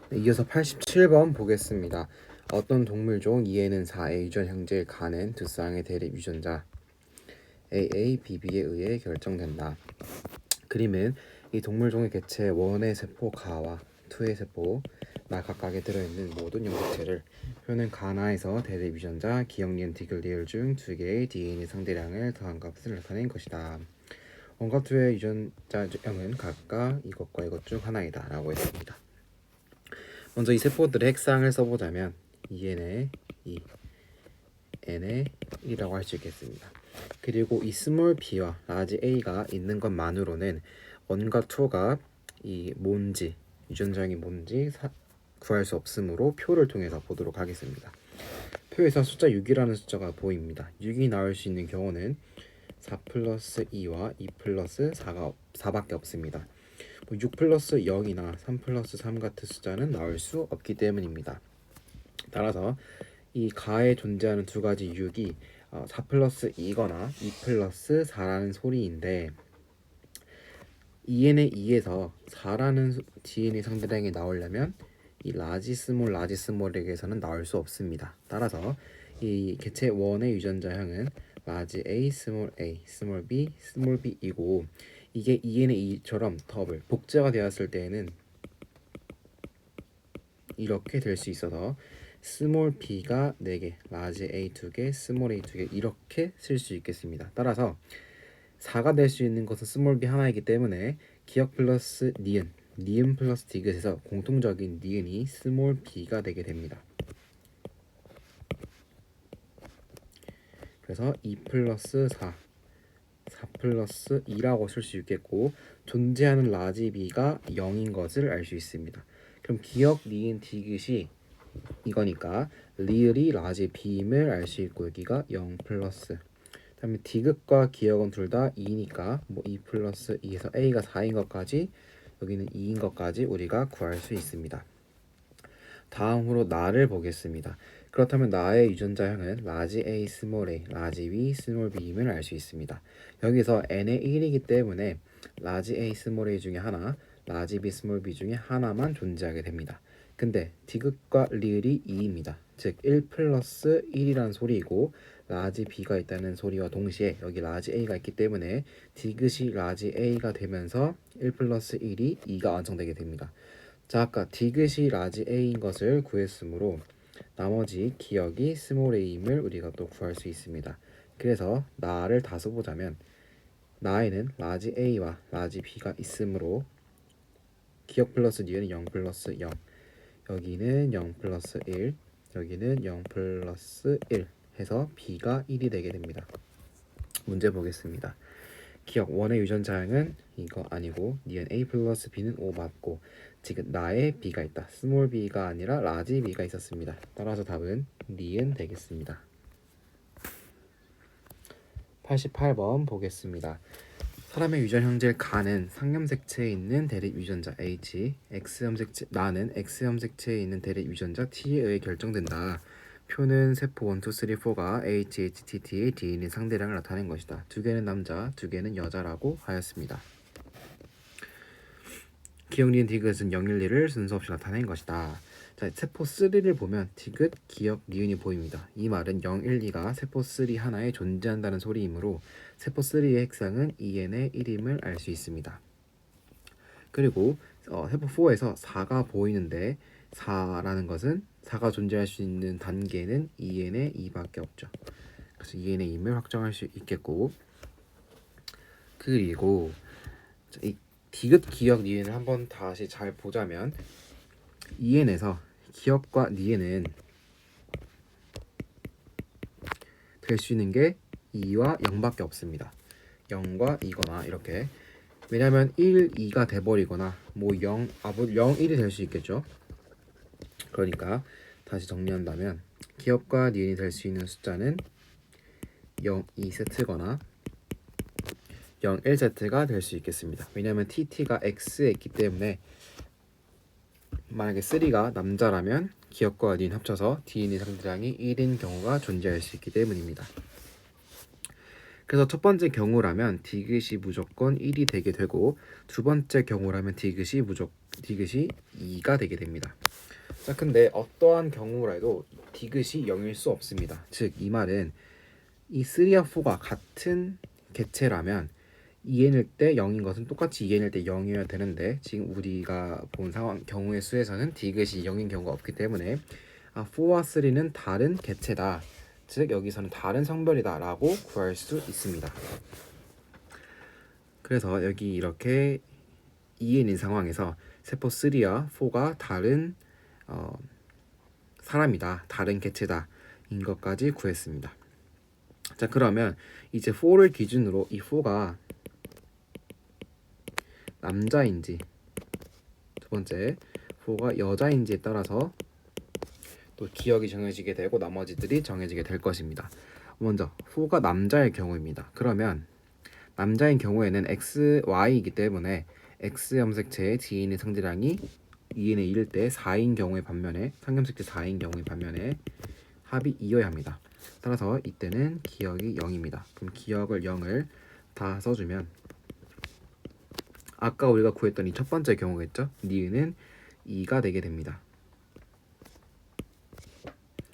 네, 이어서 87번 보겠습니다. 어떤 동물종 E에는 4의 유전 형제를 가는 두 쌍의 대립 유전자 AA, BB에 의해 결정된다. 그림은 이 동물종의 개체 1의 세포 가와 2의 세포 나 각각에 들어있는 모든 영색체를 표는 가나에서 대립 유전자 기억, 니은, 디귿, 리을 중 두 개의 DNA 상대량을 더한 값을 나타낸 것이다. 원과 2의 유전자형은 각각 이것과 이것 중 하나이다 라고 했습니다. 먼저 이 세포들의 핵상을 써보자면 EN의 2, N의 1이라고 할 수 있겠습니다. 그리고 이 스몰 b와 라지 a가 있는 것만으로는 1과 2가 이 뭔지 유전자형이 뭔지 구할 수 없으므로 표를 통해서 보도록 하겠습니다. 표에서 숫자 6이라는 숫자가 보입니다. 6이 나올 수 있는 경우는 4 플러스 2와 2 플러스 4밖에 없습니다. 6 플러스 0이나 3 플러스 3 같은 숫자는 나올 수 없기 때문입니다. 따라서 이 가에 존재하는 두 가지 6이 4 플러스 2거나 2 플러스 4라는 소리인데 2n의 2에서 4라는 DNA 상대량이 나오려면 이 라지 스몰에게서는 나올 수 없습니다. 따라서 이 개체 1의 유전자형은 라지 A, 스몰 b이고 이게 2n의 2처럼 더블 복제가 되었을 때에는 이렇게 될 수 있어서 스몰 b가 4개, 라지 a 2개, 스몰 a 2개 이렇게 쓸 수 있겠습니다. 따라서 4가 될 수 있는 것은 스몰 b 하나이기 때문에 기억 플러스 니은 플러스 디귿에서 공통적인 니은이 스몰 b가 되게 됩니다. 그래서 2 플러스 4 플러스 2라고 쓸 수 있겠고 존재하는 라지 b가 0인 것을 알 수 있습니다. 그럼 기억, 니은, 디귿이 이거니까 리을이 라지 b임을 알 수 있고 여기가 0 플러스 그다음에 디귿과 기억은 둘 다 2니까 2 플러스 2에서 a가 4인 것까지 여기는 2인 것까지 우리가 구할 수 있습니다. 다음으로 나를 보겠습니다. 그렇다면 나의 유전자형은 라지 a, 스몰 a, 라지 b, 스몰 b임을 알 수 있습니다. 여기서 n의 1이기 때문에 라지 a, 스몰 a 중에 하나, 라지 b, 스몰 b 중에 하나만 존재하게 됩니다. 근데 디귿과 리을이 2입니다. 즉 1 플러스 1이라는 소리이고 라지 b가 있다는 소리와 동시에 여기 라지 a가 있기 때문에 디귿이 라지 a가 되면서 1 플러스 1이 2가 완성되게 됩니다. 자, 아까 디귿이 라지 a인 것을 구했으므로 나머지 기억이 스몰 a임을 우리가 또 구할 수 있습니다. 그래서 나를 다 써보자면 나에는 라지 a와 라지 b가 있으므로 기억 플러스 니은 0 플러스 0 여기는 0 플러스 1 여기는 0 플러스 1 해서 b가 1이 되게 됩니다. 문제 보겠습니다. 기억 1의 유전자형은 이거 아니고 니은 a 플러스 b는 5 맞고 지금 나의 b가 있다. 스몰 b가 아니라 라지 b가 있었습니다. 따라서 답은 니은 되겠습니다. 88번 보겠습니다. 사람의 유전 형제를 가는 상염색체에 있는 대립 유전자 H, 나는 X염색체에 있는 대립 유전자 T에 의해 결정된다. 표는 세포 1, 2, 3, 4가 HHTT의 DNA 상대량을 나타낸 것이다. 두 개는 남자, 두 개는 여자라고 하였습니다. 기억, 니은, 디귿은 0, 1, 2를 순서 없이 나타낸 것이다. 자, 세포 3를 보면 디귿, 기억, 니은이 보입니다. 이 말은 0, 1, 2가 세포 3 하나에 존재한다는 소리이므로 세포 3의 핵상은 EN의 1임을 알 수 있습니다. 그리고 세포 4에서 4가 보이는데 4라는 것은 4가 존재할 수 있는 단계는 EN의 2밖에 없죠. 그래서 EN의 2임을 확정할 수 있겠고 그리고 이 디귿, 기억, 니은을 한번 다시 잘 보자면 EN에서 기억과 니은은 될 수 있는 게 2와 0밖에 없습니다. 0과 2거나 이렇게 왜냐면 1, 2가 돼버리거나 0, 1이 될 수 있겠죠. 그러니까 다시 정리한다면 기억과 니은이 될 수 있는 숫자는 0, 2세트거나 0, 1세트가 될 수 있겠습니다. 왜냐면 TT가 X에 있기 때문에 만약에 3가 남자라면 기억과 니은 합쳐서 DNA 상대량이 1인 경우가 존재할 수 있기 때문입니다. 그래서 첫 번째 경우라면 디귿이 무조건 1이 되게 되고 두 번째 경우라면 디귿이 디귿이 2가 되게 됩니다. 자, 근데 어떠한 경우라도 디귿이 0일 수 없습니다. 즉, 이 말은 이 3와 4가 같은 개체라면 2n일 때 0인 것은 똑같이 2n일 때 0이어야 되는데 지금 우리가 본 상황 경우의 수에서는 디귿이 0인 경우가 없기 때문에 4와 3는 다른 개체다. 즉, 여기서는 다른 성별이다 라고 구할 수 있습니다. 그래서 여기 이렇게 2n인 상황에서 세포 3와 4가 다른 사람이다, 다른 개체다 인 것까지 구했습니다. 자, 그러면 이제 4를 기준으로 이 4가 남자인지, 두 번째 4가 여자인지에 따라서 또 기억이 정해지게 되고 나머지들이 정해지게 될 것입니다. 먼저 4가 남자일 경우입니다. 그러면 남자인 경우에는 XY이기 때문에 X 염색체의 DNA 상대량이 2n의 1일 때 4인 경우의 반면에 상염색체 4인 경우의 반면에 합이 2여야 합니다. 따라서 이때는 기억이 0입니다. 그럼 기억을 0을 다 써주면 아까 우리가 구했던 이 첫 번째 경우겠죠? 니은은 2가 되게 됩니다.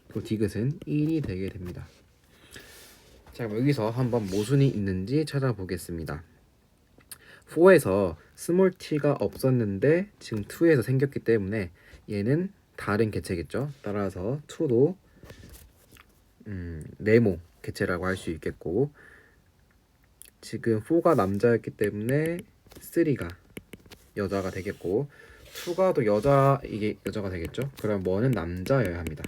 그리고 디귿은 1이 되게 됩니다. 자, 그럼 여기서 한번 모순이 있는지 찾아보겠습니다. 4에서 스몰 t가 없었는데 지금 2에서 생겼기 때문에 얘는 다른 개체겠죠. 따라서 2도 네모 개체라고 할 수 있겠고, 지금 4가 남자였기 때문에 3가 여자가 되겠고 2가 또 이게 여자가 되겠죠. 그럼 1은 남자여야 합니다.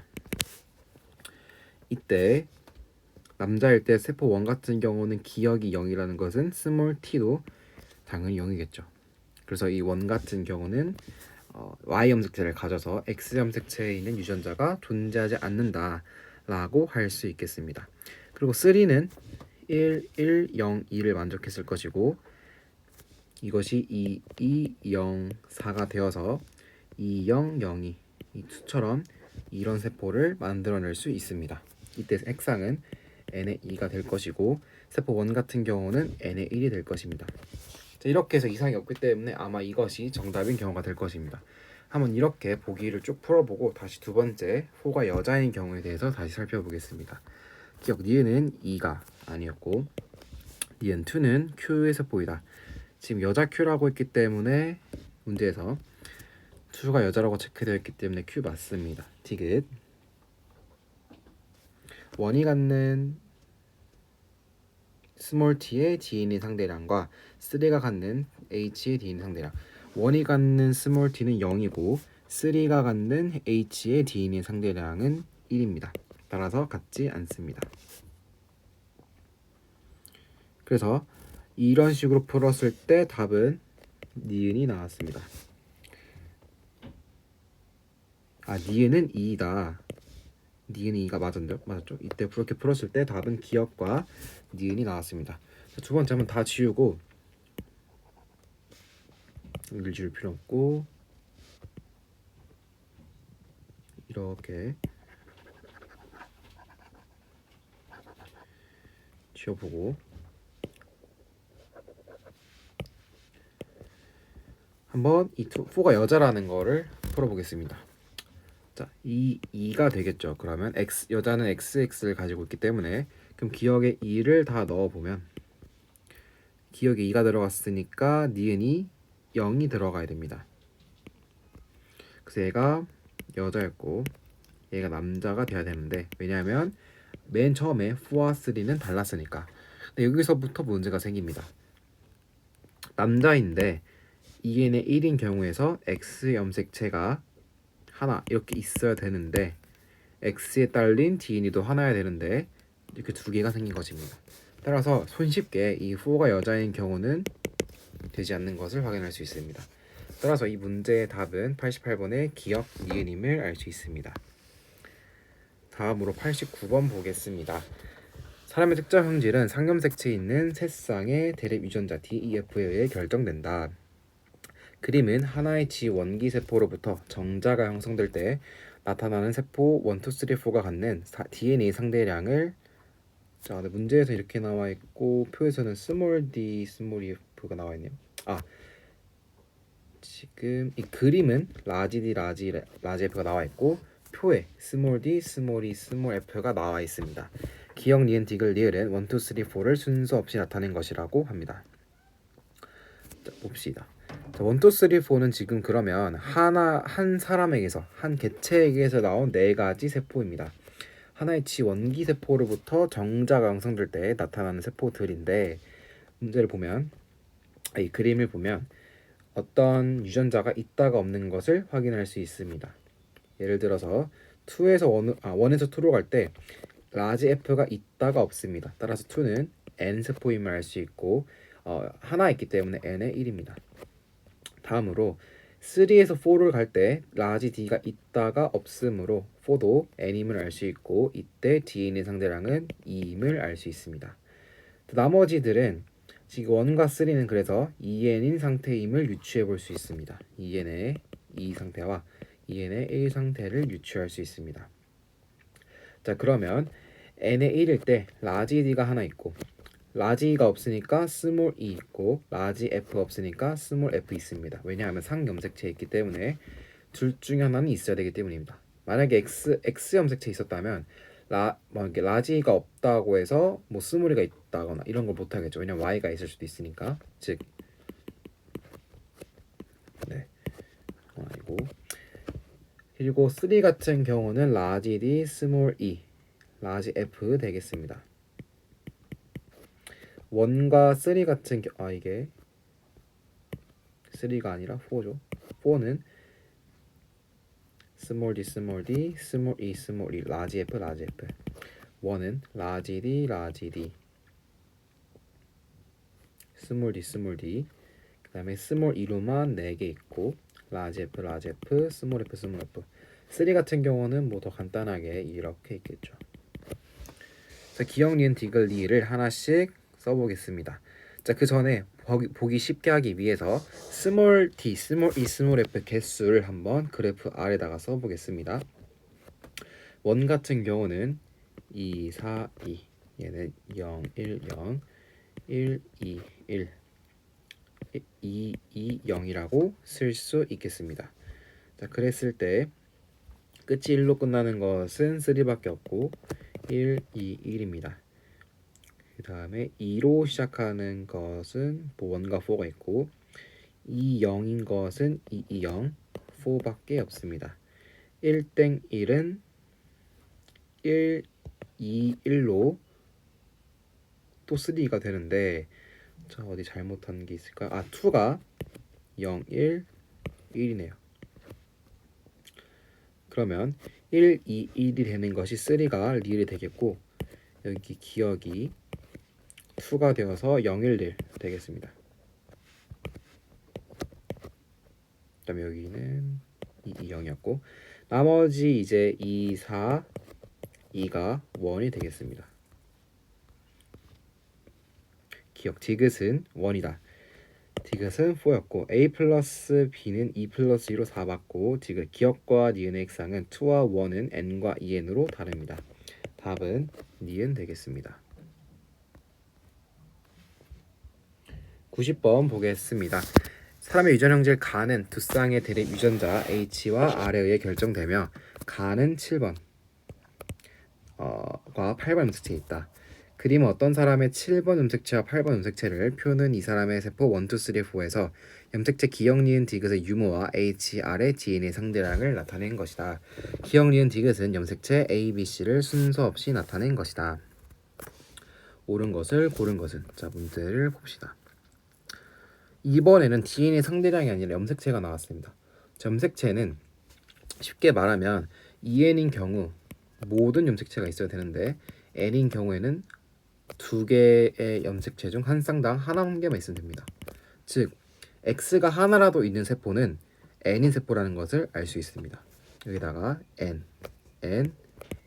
이때 남자일 때 세포 1 같은 경우는 기억이 0이라는 것은 스몰 t도 당연히 0이겠죠. 그래서 이 1 같은 경우는 Y 염색체를 가져서 X 염색체에 있는 유전자가 존재하지 않는다 라고 할 수 있겠습니다. 그리고 3는 1, 1, 0, 2를 만족했을 것이고 이것이 2, 2, 0, 4가 되어서 2, 0, 0이 이 수처럼 이런 세포를 만들어낼 수 있습니다. 이때 핵상은 n의 2가 될 것이고 세포 1 같은 경우는 n의 1이 될 것입니다. 자, 이렇게 해서 이상이 없기 때문에 아마 이것이 정답인 경우가 될 것입니다. 한번 이렇게 보기를 쭉 풀어보고 다시 두 번째 4가 여자인 경우에 대해서 다시 살펴보겠습니다. 기억 니은은 2가 아니었고 니은 2는 Q의 세포이다. 지금 여자 Q라고 했기 때문에 문제에서 2가 여자라고 체크되어 있기 때문에 Q 맞습니다. 디귿 1이 갖는 스몰 t의 DNA 상대량과 3가 갖는 H의 DNA 상대량, 1이 갖는 스몰 t는 0이고 3가 갖는 H의 DNA 상대량은 1입니다. 따라서 같지 않습니다. 그래서 이런 식으로 풀었을 때 답은 니은이 나왔습니다. 니은은 2다. 니은은 2가 맞았죠? 이때 그렇게 풀었을 때 답은 기억과 니은이 나왔습니다. 두 번째 한번 다 지우고 여기를 지울 필요 없고 이렇게 지워보고 한번 이 4가 여자라는 거를 풀어보겠습니다. 자, 2가 되겠죠. 그러면 여자는 XX를 가지고 있기 때문에 그럼 기억에 2를 다 넣어보면 기억에 2가 들어갔으니까 니은이 0이 들어가야 됩니다. 그래서 얘가 여자였고 얘가 남자가 돼야 되는데 왜냐하면 맨 처음에 4와 3는 달랐으니까. 근데 여기서부터 문제가 생깁니다. 남자인데 2n의 1인 경우에서 X 염색체가 하나 이렇게 있어야 되는데 X에 딸린 DNA도 하나여야 되는데 이렇게 두 개가 생긴 것입니다. 따라서 손쉽게 이 4가 여자인 경우는 되지 않는 것을 확인할 수 있습니다. 따라서 이 문제의 답은 88번의 기억 니은임을 알 수 있습니다. 다음으로 89번 보겠습니다. 사람의 특정 형질은 상염색체에 있는 세 쌍의 대립 유전자 DEF에 의해 결정된다. 그림은 하나의 지원기 세포로부터 정자가 형성될 때 나타나는 세포 1, 2, 3, 4가 갖는 DNA 상대량을 문제에서 이렇게 나와 있고 표에서는 스몰 d, 스몰 ef가 나와 있네요. 지금 이 그림은 라지 D, 라지 F가 나와 있고 표에 스몰 d, 스몰 e, 스몰 f가 나와 있습니다. 기억, 니은, 디귿, 리을은 1, 2, 3, 4를 순서 없이 나타낸 것이라고 합니다. 자, 봅시다. 자, 1, 2, 3, 4는 지금 그러면 한 사람에게서 한 개체에게서 나온 네 가지 세포입니다. 하나의 원기 세포로부터 정자가 형성될 때 나타나는 세포들인데 문제를 보면 이 그림을 보면 어떤 유전자가 있다가 없는 것을 확인할 수 있습니다. 예를 들어서 1에서 2로 갈 때 라지 F가 있다가 없습니다. 따라서 2는 N 세포임을 알 수 있고 하나 있기 때문에 N의 1입니다. 다음으로 3에서 4를 갈 때 라지 D가 있다가 없으므로 4도 N임을 알 수 있고 이때 DN의 상대량은 2임을 알 수 있습니다. 나머지들은 지금 1과 3는 그래서 2N인 상태임을 유추해 볼 수 있습니다. 2N의 2 상태와 2N의 1 상태를 유추할 수 있습니다. 자, 그러면 N의 1일 때 라지 D가 하나 있고 라지 E가 없으니까 스몰 E 있고 라지 F 없으니까 스몰 F 있습니다. 왜냐하면 상염색체에 있기 때문에 둘 중에 하나는 있어야 되기 때문입니다. 만약에 X 염색체에 있었다면 라지 E가 없다고 해서 뭐 스몰 E가 있다거나 이런 걸 못하겠죠. 왜냐면 Y가 있을 수도 있으니까. 즉 네. 아이고. 그리고 3 같은 경우는 라지 D, 스몰 E, 라지 F 되겠습니다. 1과 3 같은 이게 3가 아니라 4죠. 4는 스몰 D, 스몰 D, 스몰 E, 스몰 E, 라지 F, 라지 F. 1은 라지 D, 라지 D, 스몰 D, 스몰 D. 그 다음에 스몰 E로만 4개 있고 라지 F, 라지 F, 스몰 F, 스몰 F. 3 같은 경우는 뭐 더 간단하게 이렇게 있겠죠. 자, 기억, 니은, 디귿, 리을을 하나씩 써보겠습니다. 자, 그 전에 보기 쉽게 하기 위해서 스몰 t, 스몰 e, 스몰 f 개수를 한번 그래프 아래다가 써보겠습니다. 1 같은 경우는 2, 4, 2, 얘는 0, 1, 0, 1, 2, 1, 2, 2, 0이라고 쓸 수 있겠습니다. 자, 그랬을 때 끝이 1로 끝나는 것은 3밖에 없고 1, 2, 1입니다. 그 다음에 2로 시작하는 것은 1과 4가 있고 2, 0인 것은 2, 2, 0, 4밖에 없습니다. 1땡 1은 1, 2, 1로 또 3가 되는데 자, 어디 잘못한 게 있을까? 2가 0, 1, 1이네요. 그러면 1, 2, 1이 되는 것이 3가 리을이 되겠고 여기 기억이 2가 되어서 0, 1, 1 되겠습니다. 그 다음에 여기는 2, 2, 0이었고 나머지 이제 2, 4, 2가 1이 되겠습니다. 기억 디귿은 1이다. 디귿은 4였고 A 플러스 B는 2 플러스 2로 4 받고 디귿 기억과 니은의 액상은 2와 1은 N과 2N으로 다릅니다. 답은 니은 되겠습니다. 90번 보겠습니다. 사람의 유전 형질 가는 두 쌍의 대립 유전자 H와 R에 의해 결정되며 가는 7번 과 8번 염색체에 있다. 그림은 어떤 사람의 7번 염색체와 8번 염색체를 표는 이 사람의 세포 1, 2, 3, 4에서 염색체 기억, 니은, 디귿의 유무와 H, R의 DNA 상대량을 나타낸 것이다. 기억, 니은, 디귿은 염색체 A, B, C를 순서 없이 나타낸 것이다. 옳은 것을 고른 것은 자, 문제를 봅시다. 이번에는 DNA 상대량이 아니라 염색체가 나왔습니다. 염색체는 쉽게 말하면 2N인 경우 모든 염색체가 있어야 되는데 N인 경우에는 2개의 염색체 중 한 쌍당 한 개만 있으면 됩니다. 즉 X가 하나라도 있는 세포는 N인 세포라는 것을 알 수 있습니다. 여기다가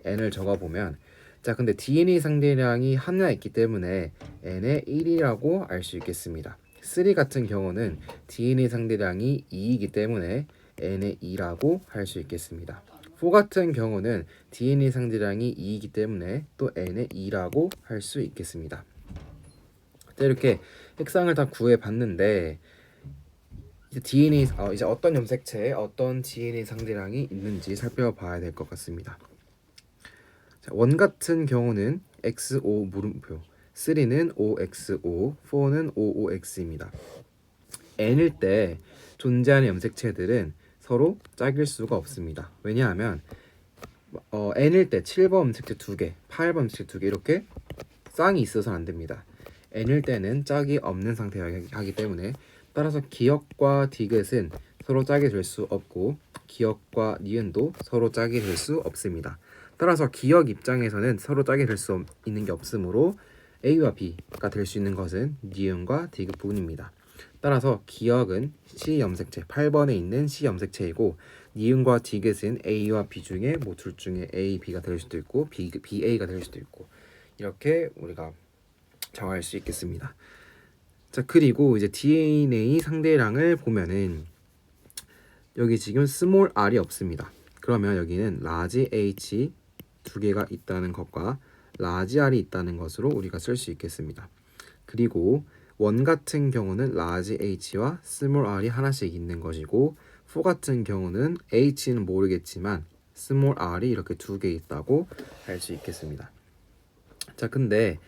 N을 적어보면 자, 근데 DNA 상대량이 하나 있기 때문에 N의 1이라고 알 수 있겠습니다. 3 같은 경우는 DNA 상대량이 2이기 때문에 N의 2라고 할 수 있겠습니다. 4 같은 경우는 DNA 상대량이 2이기 때문에 또 N의 2라고 할 수 있겠습니다. 이렇게 색상을 다 구해봤는데 이제 DNA 이제 어떤 염색체에 어떤 DNA 상대량이 있는지 살펴봐야 될 것 같습니다. 자, 원 같은 경우는 XO 물음표, 3는 OXO, 4는 OOX입니다. N일 때 존재하는 염색체들은 서로 짝일 수가 없습니다. 왜냐하면 N일 때 7번 염색체 2개, 8번 염색체 2개 이렇게 쌍이 있어서는 안 됩니다. N일 때는 짝이 없는 상태이기 때문에 따라서 기역과 디귿은 서로 짝이 될 수 없고 기역과 니은도 서로 짝이 될 수 없습니다. 따라서 기역 입장에서는 서로 짝이 될 수 있는 게 없으므로 A와 B가 될 수 있는 것은 니은과 디귿뿐입니다. 따라서 기역은 C 염색체 8번에 있는 C 염색체이고 니은과 디귿은 A와 B 중에 뭐 둘 중에 A, B가 될 수도 있고 BA가 될 수도 있고 이렇게 우리가 정할 수 있겠습니다. 자, 그리고 이제 DNA 상대량을 보면은 여기 지금 스몰 r이 없습니다. 그러면 여기는 라지 H 두 개가 있다는 것과 라지 r이 있다는 것으로 우리가 쓸 수 있겠습니다. 그리고 원 같은 경우는 라지 H와 스몰 r이 하나씩 있는 것이고 4 같은 경우는 H는 모르겠지만 스몰 r이 이렇게 두 개 있다고 할 수 있겠습니다. 자, 근데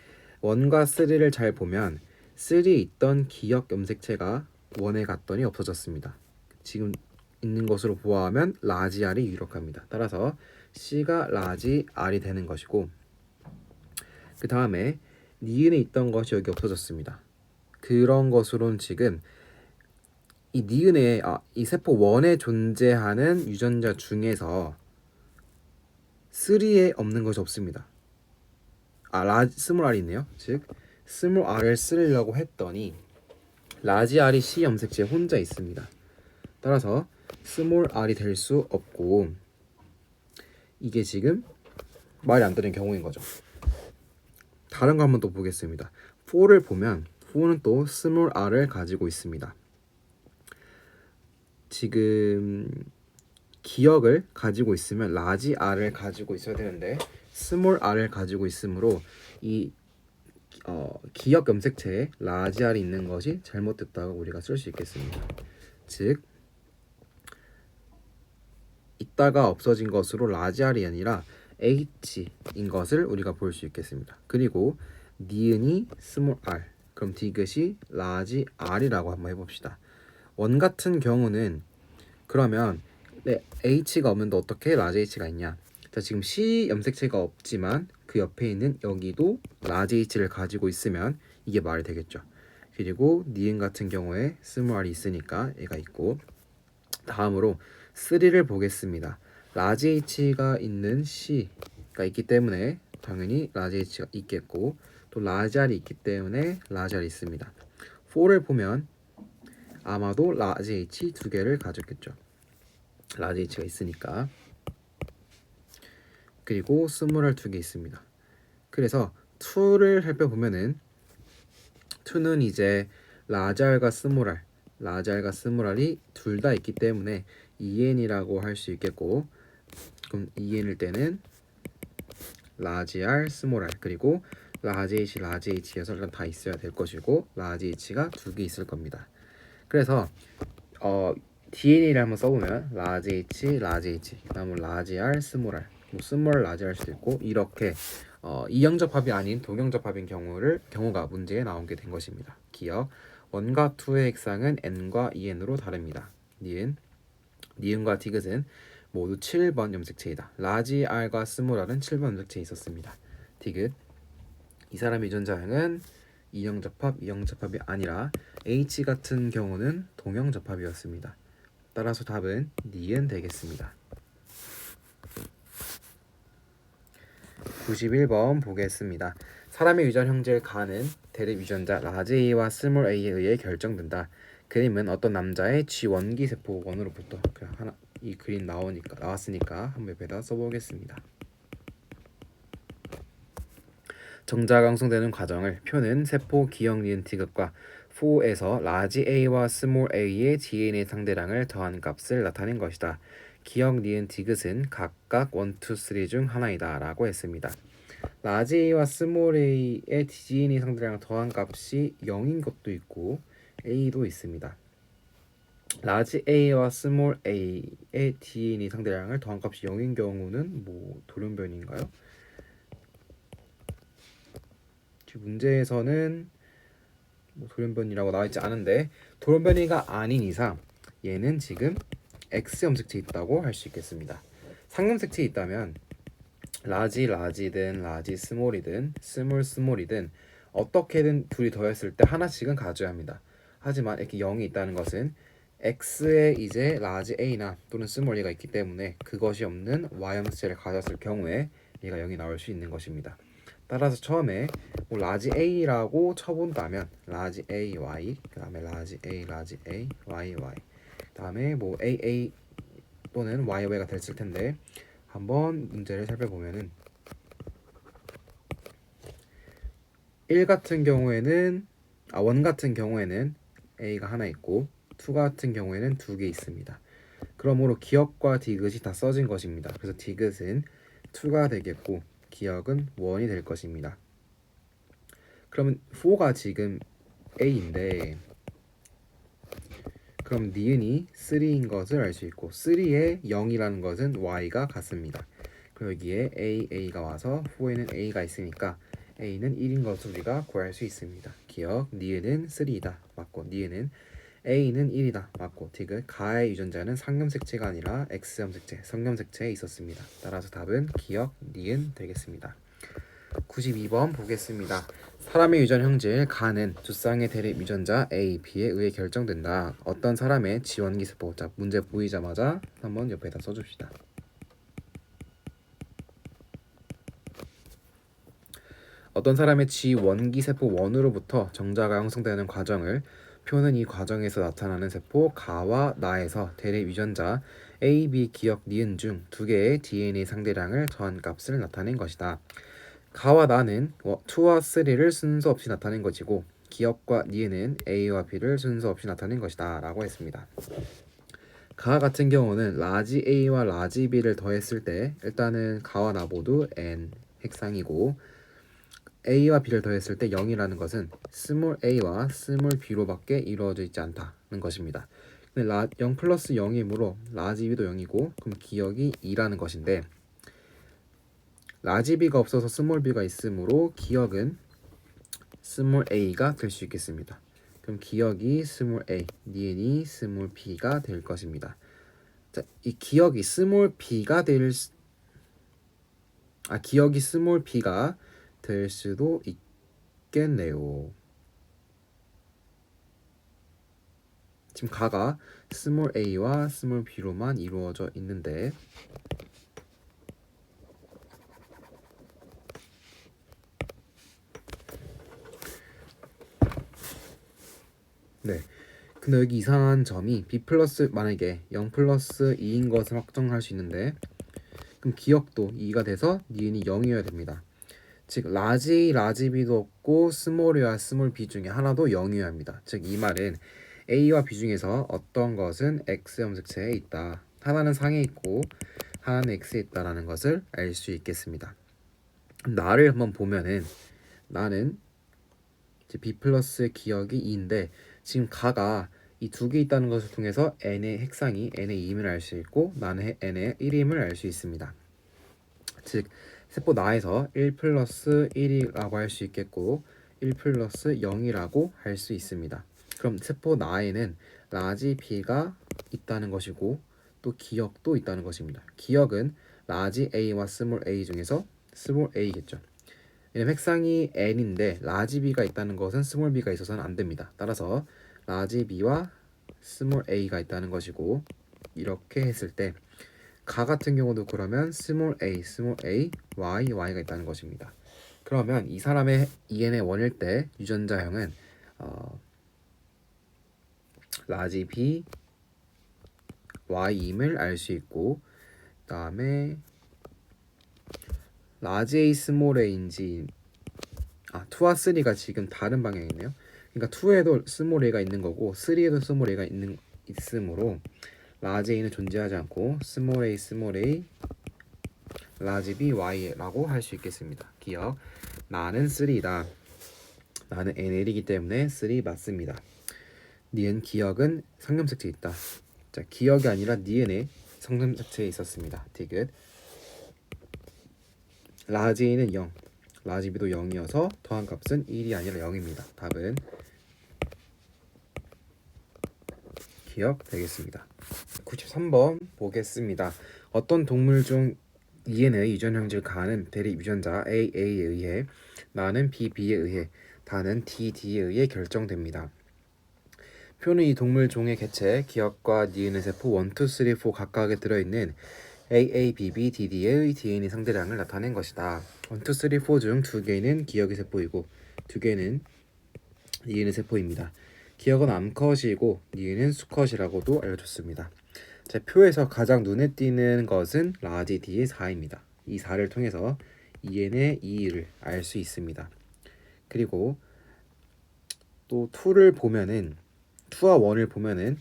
원과 3를 잘 보면 3 있던 기역 염색체가 원에 갔더니 없어졌습니다. 지금 있는 것으로 보아하면 라지 R이 유력합니다. 따라서 C가 라지 R이 되는 것이고 그 다음에 니은에 있던 것이 여기 없어졌습니다. 그런 것으로는 지금 이 니은에 이 세포 1에 존재하는 유전자 중에서 3에 없는 것이 없습니다. 스몰 R이 있네요. 즉 스몰 R을 쓰려고 했더니 라지 R이 C 염색체에 혼자 있습니다. 따라서 스몰 R이 될 수 없고 이게 지금 말이 안 되는 경우인 거죠. 다른 거 한번 또 보겠습니다. 4를 보면 4는 또 스몰 R을 가지고 있습니다. 지금 기역을 가지고 있으면 라지 R을 가지고 있어야 되는데 스몰 R을 가지고 있으므로 이 기역 염색체에 라지 R이 있는 것이 잘못됐다고 우리가 쓸 수 있겠습니다. 즉 있다가 없어진 것으로 라지 R이 아니라 H인 것을 우리가 볼 수 있겠습니다. 그리고 니은이 스몰 r, 그럼 디귿이 라지 R이라고 한번 해봅시다. 원 같은 경우는 그러면 H가 없는데 어떻게 라지 H가 있냐? 자, 지금 C 염색체가 없지만 그 옆에 있는 여기도 라지 H를 가지고 있으면 이게 말이 되겠죠. 그리고 니은 같은 경우에 스몰 r이 있으니까 얘가 있고 다음으로 3를 보겠습니다. 라지 H가 있는 C가 있기 때문에 당연히 라지 H가 있겠고 또 라지 R이 있기 때문에 라지 R이 있습니다. 4를 보면 아마도 라지 H 두 개를 가졌겠죠. 라지 H가 있으니까. 그리고 스몰 R 두 개 있습니다. 그래서 2를 살펴보면은 2는 이제 라지 R과 스몰 R, 라지 R과 스몰 R이 둘 다 있기 때문에 EN이라고 할 수 있겠고 그럼 EN일 때는 라지 R, 스몰 r 그리고 라지 H, 라지 H여서 일단 다 있어야 될 것이고 라지 H가 두 개 있을 겁니다. 그래서 DNA를 한번 써보면 라지 H, 라지 H 그다음 라지 R, 스몰 r 뭐 스몰 라지 R 수도 있고 이렇게 이영접합이 아닌 동영접합인 경우가 문제에 나오게 된 것입니다. 기억 원과 2의 핵상은 N과 EN으로 다릅니다. 니은과 디귿은 모두 7번 염색체이다. 라지 R과 스몰 R은 7번 염색체에 있었습니다. 디귿 이 사람의 유전자형은 이영접합이 아니라 H 같은 경우는 동영접합이었습니다. 따라서 답은 니은 되겠습니다. 91번 보겠습니다. 사람의 유전 형질 가는 대립 유전자 라지 A와 스몰 a에 의해 결정된다. 그림은 어떤 남자의 G 원기 세포 원으로부터 이 그림 나왔으니까 한번 옆에다 써보겠습니다. 정자가 형성되는 과정을 표는 세포 기역 니은 디귿과 4에서 라지 A와 스몰 a의 DNA 상대량을 더한 값을 나타낸 것이다. 기역 니은 디귿은 각각 1, 2, 3 중 하나이다 라고 했습니다. 라지 A와 스몰 a의 DNA 상대량을 더한 값이 0인 것도 있고 A도 있습니다. 라지 a와 스몰 a의 dn의 상대량을 더한 값이 0인 경우는 뭐 돌연변인가요? 지금 문제에서는 뭐 돌연변이라고 나와 있지 않은데 돌연변이가 아닌 이상 얘는 지금 x 염색체에 있다고 할 수 있겠습니다. 상염색체에 있다면 라지든 라지 스몰이든 스몰 스몰이든 어떻게든 둘이 더했을 때 하나씩은 가져야 합니다. 하지만 이렇게 0이 있다는 것은 x에 이제 라지 a나 또는 스몰 a가 있기 때문에 그것이 없는 y 염색체를 가졌을 경우에 얘가 0이 나올 수 있는 것입니다. 따라서 처음에 뭐 라지 a라고 쳐본다면 라지 a y 그 다음에 라지 a y y 그 다음에 뭐 a 또는 y y가 됐을 텐데 한번 문제를 살펴보면은 1 같은 경우에는 1 같은 경우에는 a가 하나 있고 2 같은 경우에는 2개 있습니다. 그러므로 기억과 디귿이 다 써진 것입니다. 그래서 디귿은 2가 되겠고 기억은 1이 될 것입니다. 그러면 4가 지금 a인데 그럼 니은이 3인 것을 알 수 있고 3에 0이라는 것은 y가 같습니다. 그리고 여기에 a가 와서 4에는 a가 있으니까 a는 1인 것을 우리가 구할 수 있습니다. 기억 니은은 3이다 맞고 니은은 a는 1이다 맞고 디귿 가의 유전자는 상염색체가 아니라 x염색체 성염색체에 있었습니다. 따라서 답은 기억 니은 되겠습니다. 92번 보겠습니다. 사람의 유전 형질 가는 두 쌍의 대립 유전자 A, B에 의해 결정된다. 어떤 사람의 지원기 세포. 자, 문제 보이자마자 한번 옆에다 써줍시다. 어떤 사람의 지원기 세포 1으로부터 정자가 형성되는 과정을 표는 이 과정에서 나타나는 세포 가와 나에서 대립 유전자 A, B, 기억, 니은 중 두 개의 DNA 상대량을 더한 값을 나타낸 것이다. 가와 나는 2와 3를 순서 없이 나타낸 것이고 기억과 니은은 A와 B를 순서 없이 나타낸 것이다 라고 했습니다. 가 같은 경우는 라지 A와 라지 B를 더했을 때 일단은 가와 나 모두 N 핵상이고 A와 B를 더했을 때 0이라는 것은 스몰 a와 스몰 b로밖에 이루어져 있지 않다는 것입니다. 근데 0 플러스 0이므로 라지 B도 0이고 그럼 기억이 2라는 것인데 라지 b가 없어서 스몰 b가 있으므로 기억은 스몰 a가 될 수 있겠습니다. 그럼 기억이 스몰 a, 니은이 스몰 b가 될 것입니다. 자, 이 기억이 스몰 b가 기억이 스몰 b가 될 수도 있겠네요. 지금 가가 스몰 a와 스몰 b로만 이루어져 있는데 네. 근데 여기 이상한 점이 b 플러스 만약에 0 플러스 2인 것을 확정할 수 있는데 그럼 기억도 2가 돼서 니은이 0이어야 됩니다. 즉 라지 b도 없고 스몰 a와 스몰 b 중에 하나도 0이어야 합니다. 즉 이 말은 a와 b 중에서 어떤 것은 x 염색체에 있다. 하나는 상에 있고 하나는 x에 있다라는 것을 알 수 있겠습니다. 나를 한번 보면은 나는 이제 b 플러스 기억이 2인데 지금 가가 이 두 개 있다는 것을 통해서 n의 핵상이 n의 2임을 알 수 있고 나는 n의 1임을 알 수 있습니다. 즉 세포 나에서 1 플러스 1이라고 할 수 있겠고 1 플러스 0이라고 할 수 있습니다. 그럼 세포 나에는 라지 b가 있다는 것이고 또 기억도 있다는 것입니다. 기억은 라지 a와 스몰 a 중에서 스몰 a겠죠. 왜냐면 핵상이 n인데 라지 b가 있다는 것은 스몰 b가 있어서는 안 됩니다. 따라서 라지 b와 스몰 a가 있다는 것이고 이렇게 했을 때 가 같은 경우도 그러면 스몰 a, y가 있다는 것입니다. 그러면 이 사람의 EN의 원일 때 유전자형은 라지 b, y임을 알 수 있고 그 다음에 라지 a, 스몰 a인지 2와 3가 지금 다른 방향이네요. 그러니까 2에도 스몰 a가 있는 거고 3에도 스몰 a가 있으므로 라지 a는 존재하지 않고 스몰 a, 라지 b, y라고 할 수 있겠습니다. 기억 나는 3이다. 나는 n1이기 때문에 3 맞습니다. 니은 기억은 상념색체에 있다. 자, 기억이 아니라 니은에 상념색체에 있었습니다. 디귿. 라지 A는 0, 라지 B도 0이어서 더한 값은 1이 아니라 0입니다. 답은 기억 되겠습니다. 93번 보겠습니다. 어떤 동물 중 E의 유전 형질 가는 대립 유전자 AA에 의해 나는 BB에 의해 다는 DD에 의해 결정됩니다. 표는 이 동물 종의 개체, 기억과 니은의 세포 1, 2, 3, 4 각각에 들어있는 AABB, DD의 DNA 상대량을 나타낸 것이다. 1, 2, 3, 4 중 2개는 기억의 세포이고 2개는 니은의 세포입니다. 기억은 암컷이고 니은은 수컷이라고도 알려줬습니다. 제 표에서 가장 눈에 띄는 것은 라지 D의 4입니다. 이 4를 통해서 EN의 2를 알 수 있습니다. 그리고 또 2를 보면은 2와 1을 보면은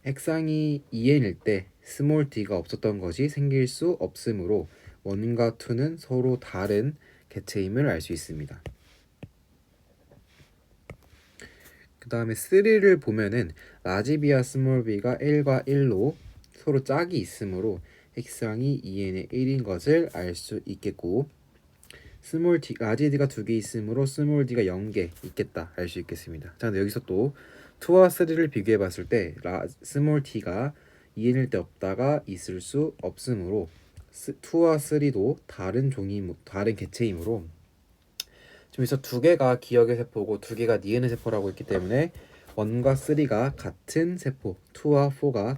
액상이 EN일 때 스몰 d가 없었던 것이 생길 수 없으므로 1과 2는 서로 다른 개체임을 알 수 있습니다. 그 다음에 3를 보면은 라지 b와 스몰 b가 1과 1로 서로 짝이 있으므로 액상이 EN의 1인 것을 알 수 있겠고 스몰 d, 라지 d가 2개 있으므로 스몰 d가 0개 있겠다 알 수 있겠습니다. 자, 근데 여기서 또 2와 3를 비교해 봤을 때 스몰 t가 EN일 때 없다가 있을 수 없으므로 2와 3도 다른 개체이므로 지금 여기서 2개가 기억의 세포고 2개가 니은의 세포라고 했기 때문에 1과 3가 같은 세포, 2와 4가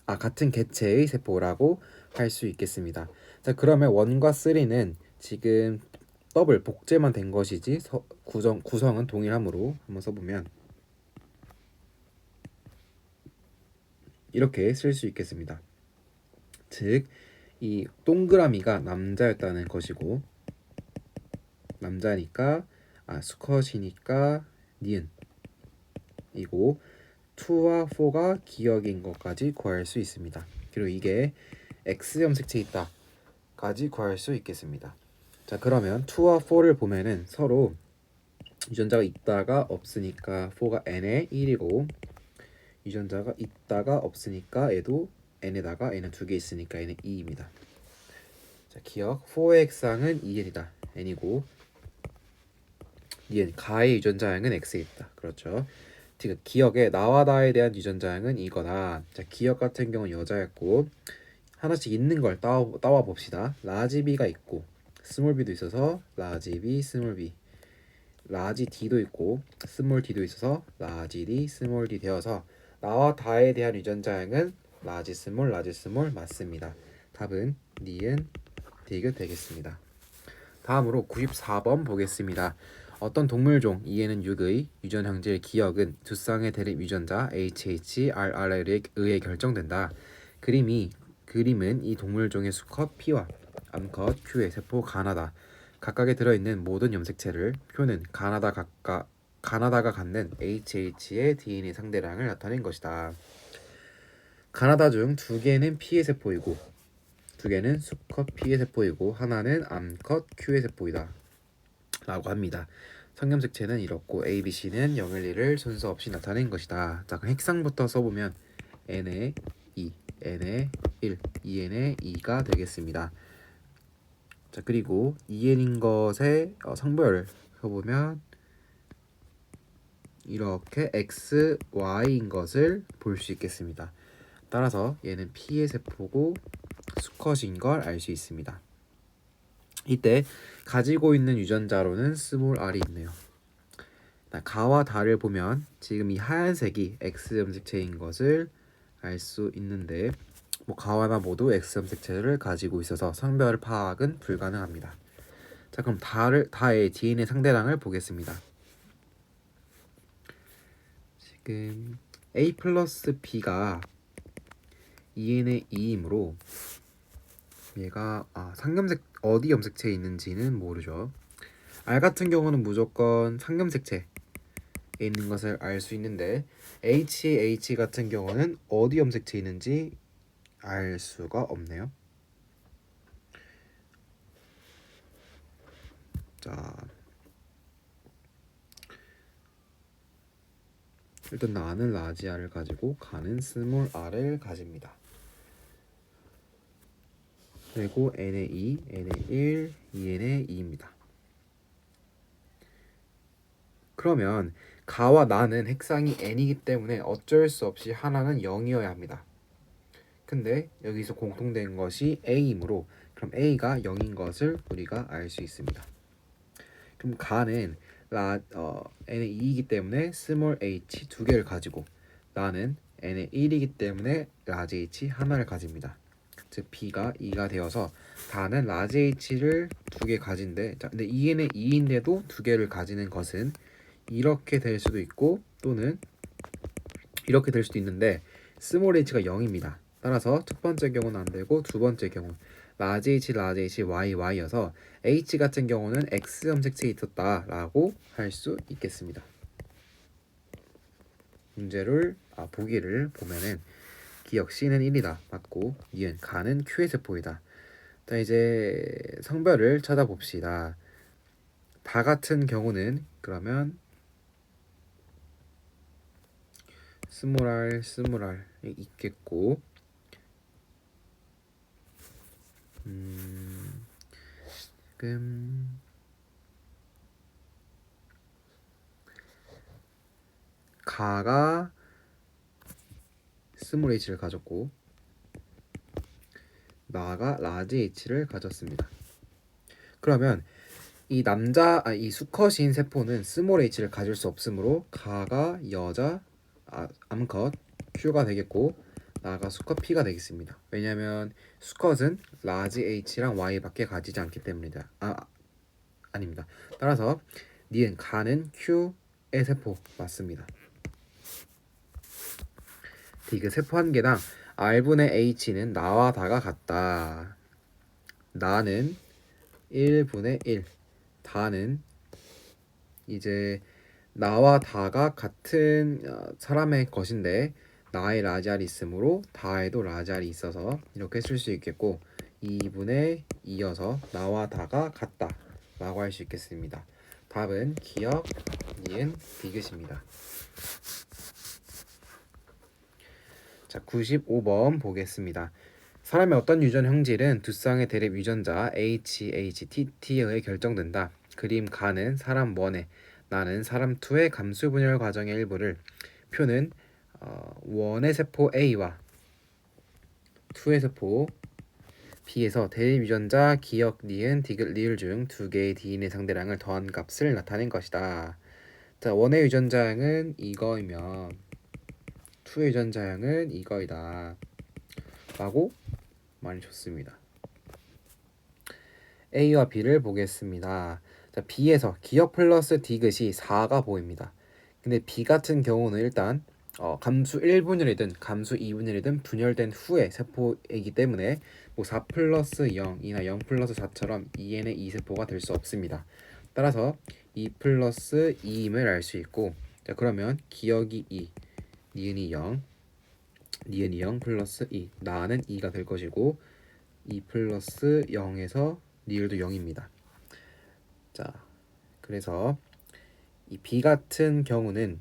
같은 개체의 세포라고 할 수 있겠습니다. 자, 그러면 1과 3는 지금 더블 복제만 된 것이지 구성은 동일하므로 한번 써보면 이렇게 쓸 수 있겠습니다. 즉, 이 동그라미가 남자였다는 것이고 남자니까 수컷이니까 니은이고 2와 4가 기억인 것까지 구할 수 있습니다. 그리고 이게 X 염색체에 있다까지 구할 수 있겠습니다. 자, 그러면 2와 4를 보면은 서로 유전자가 있다가 없으니까 4가 n에 1이고 유전자가 있다가 없으니까 얘도 n에다가 n은 2개 있으니까 n은 2입니다. 자, 기억 4의 액상은 2n이다. n이고 니은 가의 유전자량은 x에 있다. 그렇죠. 지금 기억에 나와 다에 대한 유전자량은 이거다. 자, 기억 같은 경우는 여자였고 하나씩 있는 걸 따와 봅시다. 라지 b가 있고 스몰 b도 있어서 라지 b 스몰 b, 라지 d도 있고 스몰 d도 있어서 라지 d 스몰 d 되어서 나와 다에 대한 유전자량은 라지 스몰 맞습니다. 답은 니은 디귿 되겠습니다. 다음으로 94번 보겠습니다. 어떤 동물종 E에는 6의 유전 형질 기억은 두 쌍의 대립 유전자 HHRR에 의해 결정된다. 그림은 이 동물종의 수컷 P와 암컷 Q의 세포 가나다 각각에 들어있는 모든 염색체를 표는 가나다가 갖는 HH의 DNA 상대량을 나타낸 것이다. 가나다 중 2개는 P의 세포이고 2개는 수컷 P의 세포이고 하나는 암컷 Q의 세포이다 라고 합니다. 성염색체는 이렇고 A, B, C는 0, 1, 2를 순서 없이 나타낸 것이다. 자, 그럼 핵상부터 써보면 N의 2, N의 1, 2N의 2가 되겠습니다. 자, 그리고 2N인 것의 성별을 써보면 이렇게 X, Y인 것을 볼 수 있겠습니다. 따라서 얘는 P의 세포고 수컷인 걸 알 수 있습니다. 이때 가지고 있는 유전자로는 스몰 r이 있네요. 가와 다를 보면 지금 이 하얀색이 X 염색체인 것을 알 수 있는데 가와나 모두 X 염색체를 가지고 있어서 성별 파악은 불가능합니다. 자, 그럼 다의 DNA 상대량을 보겠습니다. 지금 A 플러스 B가 EN의 2이므로 얘가 어디 염색체에 있는지는 모르죠. R 같은 경우는 무조건 상염색체에 있는 것을 알 수 있는데 H 같은 경우는 어디 염색체에 있는지 알 수가 없네요. 자, 일단 나는 라지 r을 가지고 가는 스몰 r을 가집니다. 그리고 n의 2, n의 1, 2n의 2입니다. 그러면 가와 나는 핵상이 n이기 때문에 어쩔 수 없이 하나는 0이어야 합니다. 근데 여기서 공통된 것이 a이므로 그럼 a가 0인 것을 우리가 알 수 있습니다. 그럼 가는 n의 2이기 때문에 스몰 h 두 개를 가지고 나는 n의 1이기 때문에 라지 h 하나를 가집니다. 즉 b가 2가 되어서 다는 라지 h를 두 개 가진데, 자, 근데 2n의 2인데도 두 개를 가지는 것은 이렇게 될 수도 있고 또는 이렇게 될 수도 있는데 스몰 h가 0입니다. 따라서 첫 번째 경우는 안 되고 두 번째 경우 라지 h, y, y여서 h 같은 경우는 x 염색체에 있었다라고 할 수 있겠습니다. 문제를 보기를 보면은 기억 C는 1이다 맞고 니은 가는 Q의 세포이다. 자, 이제 성별을 찾아봅시다. 다 같은 경우는 그러면 스몰 r 있겠고 지금 가가 스몰 h를 가졌고 나가 라지 h를 가졌습니다. 그러면 이 수컷인 세포는 스몰 h를 가질 수 없으므로 가가 여자 암컷 Q가 되겠고 나가 수컷 P가 되겠습니다. 왜냐하면 수컷은 라지 H랑 Y밖에 가지지 않기 때문이다. 아닙니다. 따라서 니은 가는 Q의 세포 맞습니다. 디귿 세포 한 개당 R분의 H는 나와 다가 같다. 나는 1분의 1, 다는 이제 나와 다가 같은 사람의 것인데 나의 라지 r이 있으므로 다에도 라지 r이 있어서 이렇게 쓸 수 있겠고 2분의 2여서 나와 다가 같다 라고 할 수 있겠습니다. 답은 기억, 니은, 디귿입니다. 자, 95번 보겠습니다. 사람의 어떤 유전 형질은 두 쌍의 대립 유전자 HHTT에 의해 결정된다. 그림 가는 사람 1의 나는 사람 2의 감수 분열 과정의 일부를 표는 1의 세포 A와 2의 세포 B에서 대립 유전자 기억, 니은, 디귿, 리을 중 두 개의 DNA 상대량을 더한 값을 나타낸 것이다. 자, 1의 유전자량은 이거이면 2의 유전자량은 이거이다 라고 많이 줬습니다. A와 B를 보겠습니다. 자, B에서 기억 플러스 디귿이 4가 보입니다. 근데 B 같은 경우는 일단 감수 1분열이든 감수 2분열이든 분열된 후의 세포이기 때문에 뭐 4 플러스 0이나 0 플러스 4처럼 2n의 2세포가 될 수 없습니다. 따라서 2 플러스 2임을 알 수 있고, 자, 그러면 기억이 2, 니은이 0, 니은이 0 플러스 2, 나는 2가 될 것이고 2 플러스 0에서 리을도 0입니다. 자, 그래서 이 B 같은 경우는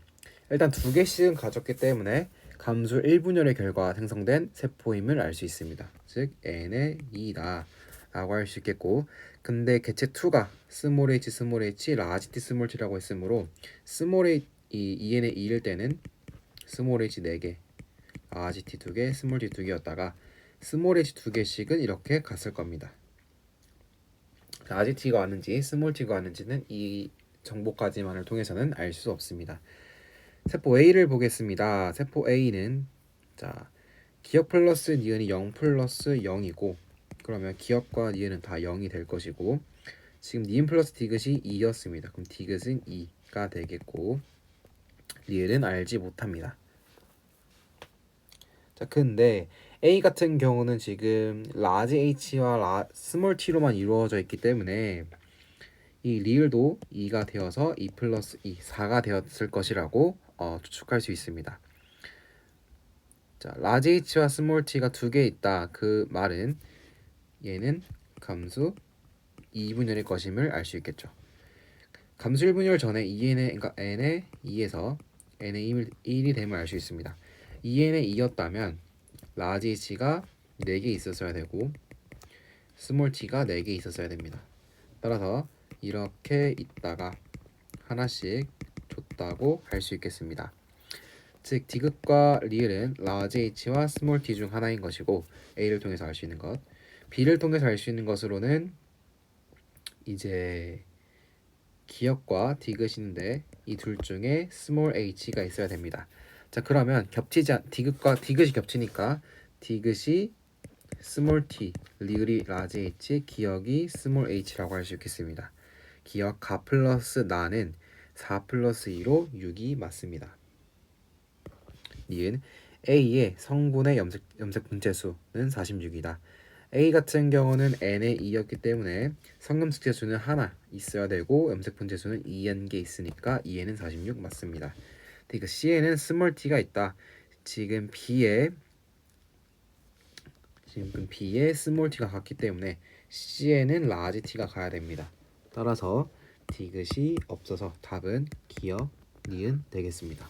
일단 두 개씩은 가졌기 때문에 감수 1분열의 결과 생성된 세포임을 알 수 있습니다. 즉 n의 2다 라고 할 수 있겠고, 근데 개체 2가 스몰 h, 라지 t 스몰 t라고 했으므로 스몰 h, 이 2n의 2일 때는 스몰 h 4개, 라지 t 2개, 스몰 t 2개였다가 스몰 h 2개씩은 이렇게 갔을 겁니다. 라지 t가 왔는지 스몰 t가 왔는지는 이 정보까지만을 통해서는 알 수 없습니다. 세포 A를 보겠습니다. 세포 A는 자, 기억 플러스 니은이 0 플러스 0이고 그러면 기억과 니은은 다 0이 될 것이고, 지금 니은 플러스 디귿이 2였습니다. 그럼 디귿은 2가 되겠고 니은은 알지 못합니다. 자, 근데 A 같은 경우는 지금 라지 H와 스몰 T로만 이루어져 있기 때문에 이 리을도 2가 되어서 2 플러스 2, 4가 되었을 것이라고 추측할 수 있습니다. 자, 라지 H와 스몰 T가 두 개 있다. 그 말은 얘는 감수 2분열의 것임을 알 수 있겠죠. 감수 1분열 전에 2n의, 그러니까 n의 2에서 n의 1이 됨을 알 수 있습니다. 2n의 2였다면 라지 h가 4개 있었어야 되고 스몰 t가 4개 있었어야 됩니다. 따라서 이렇게 있다가 하나씩 줬다고 할 수 있겠습니다. 즉 디귿과 리을은 라지 h와 스몰 t 중 하나인 것이고 a를 통해서 알 수 있는 것, b를 통해서 알 수 있는 것으로는 이제 기역과 디귿인데 이 둘 중에 스몰 h가 있어야 됩니다. 자 그러면 디귿과 디귿이 겹치니까 디귿이 스몰 t, 리을이 라지 h, 기역이 스몰 h라고 할 수 있겠습니다. 기역 가 플러스 나는 4 플러스 2로 6이 맞습니다. 니은 A의 성분의 염색 분체수는 46이다. A 같은 경우는 n의 2였기 때문에 성염색체수는 하나 있어야 되고 염색 분체수는 2개 있으니까 2에는 46 맞습니다. 그러니까 C에는 스몰 t가 있다. 지금 B에 스몰 t가 같기 때문에 C에는 라지 t가 가야 됩니다. 따라서 디귿이 없어서 답은 기역, 니은 되겠습니다.